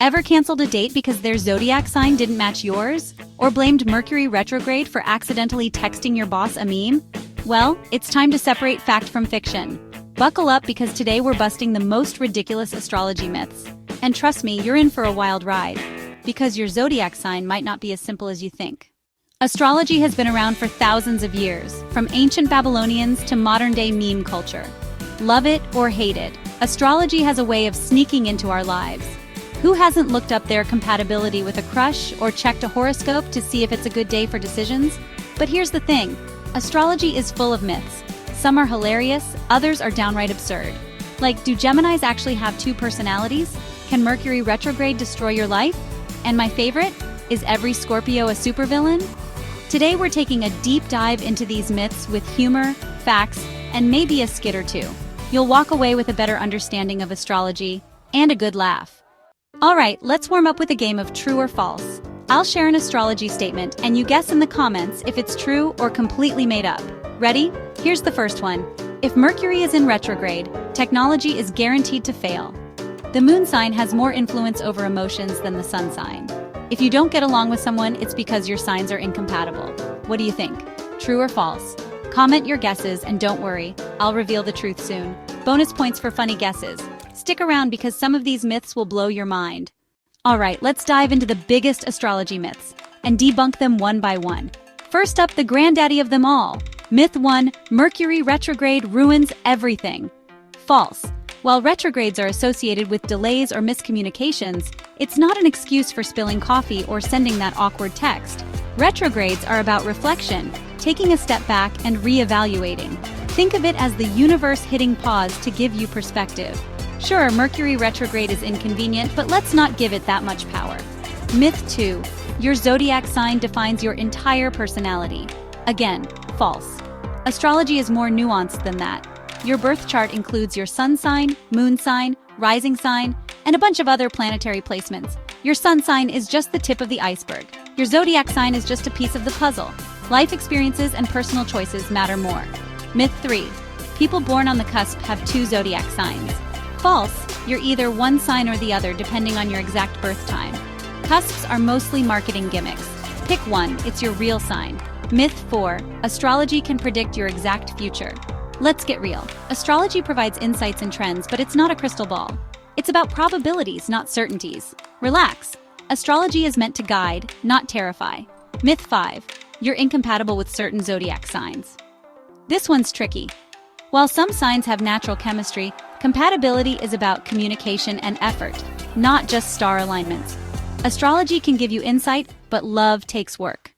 Ever canceled a date because their zodiac sign didn't match yours? Or blamed Mercury retrograde for accidentally texting your boss a meme? Well, it's time to separate fact from fiction. Buckle up because today we're busting the most ridiculous astrology myths. And trust me, you're in for a wild ride. Because your zodiac sign might not be as simple as you think. Astrology has been around for thousands of years, from ancient Babylonians to modern-day meme culture. Love it or hate it, astrology has a way of sneaking into our lives. Who hasn't looked up their compatibility with a crush or checked a horoscope to see if it's a good day for decisions? But here's the thing, astrology is full of myths. Some are hilarious, others are downright absurd. Like, do Geminis actually have two personalities? Can Mercury retrograde destroy your life? And my favorite, is every Scorpio a supervillain? Today we're taking a deep dive into these myths with humor, facts, and maybe a skit or two. You'll walk away with a better understanding of astrology and a good laugh. Alright, let's warm up with a game of true or false. I'll share an astrology statement and you guess in the comments if it's true or completely made up. Ready? Here's the first one. If Mercury is in retrograde, technology is guaranteed to fail. The moon sign has more influence over emotions than the sun sign. If you don't get along with someone, it's because your signs are incompatible. What do you think? True or false? Comment your guesses and don't worry, I'll reveal the truth soon. Bonus points for funny guesses. Stick around because some of these myths will blow your mind. Alright, let's dive into the biggest astrology myths and debunk them one by one. First up, the granddaddy of them all. Myth 1, Mercury retrograde ruins everything. False. While retrogrades are associated with delays or miscommunications, it's not an excuse for spilling coffee or sending that awkward text. Retrogrades are about reflection, taking a step back and re-evaluating. Think of it as the universe hitting pause to give you perspective. Sure, Mercury retrograde is inconvenient, but let's not give it that much power. Myth 2. Your zodiac sign defines your entire personality. Again, false. Astrology is more nuanced than that. Your birth chart includes your sun sign, moon sign, rising sign, and a bunch of other planetary placements. Your sun sign is just the tip of the iceberg. Your zodiac sign is just a piece of the puzzle. Life experiences and personal choices matter more. Myth 3. People born on the cusp have two zodiac signs. False. You're either one sign or the other depending on your exact birth time. Cusps are mostly marketing gimmicks. Pick one, it's your real sign. Myth 4. Astrology can predict your exact future. Let's get real. Astrology provides insights and trends, but it's not a crystal ball. It's about probabilities, not certainties. Relax. Astrology is meant to guide, not terrify. Myth 5. You're incompatible with certain zodiac signs. This one's tricky. While some signs have natural chemistry, compatibility is about communication and effort, not just star alignments. Astrology can give you insight, but love takes work.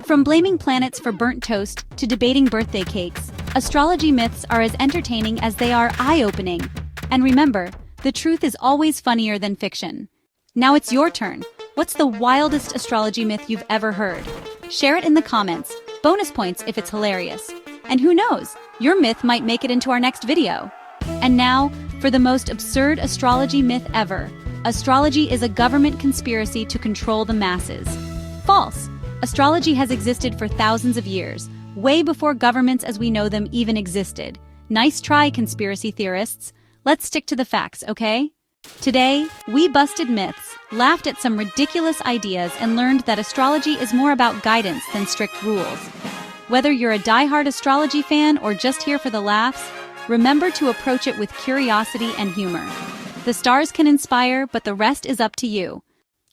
From blaming planets for burnt toast to debating birthday cakes, astrology myths are as entertaining as they are eye-opening. And remember, the truth is always funnier than fiction. Now it's your turn. What's the wildest astrology myth you've ever heard? Share it in the comments. Bonus points if it's hilarious. And who knows, your myth might make it into our next video. And now, for the most absurd astrology myth ever. Astrology is a government conspiracy to control the masses. False. Astrology has existed for thousands of years, way before governments as we know them even existed. Nice try, conspiracy theorists. Let's stick to the facts, okay? Today, we busted myths, laughed at some ridiculous ideas, and learned that astrology is more about guidance than strict rules. Whether you're a die-hard astrology fan or just here for the laughs, remember to approach it with curiosity and humor. The stars can inspire, but the rest is up to you.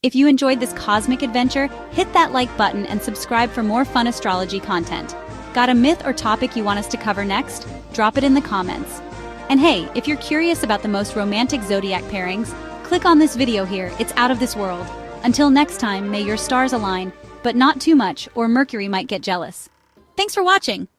If you enjoyed this cosmic adventure, hit that like button and subscribe for more fun astrology content. Got a myth or topic you want us to cover next? Drop it in the comments. And hey, if you're curious about the most romantic zodiac pairings, click on this video here, it's out of this world. Until next time, may your stars align, but not too much or Mercury might get jealous. Thanks for watching!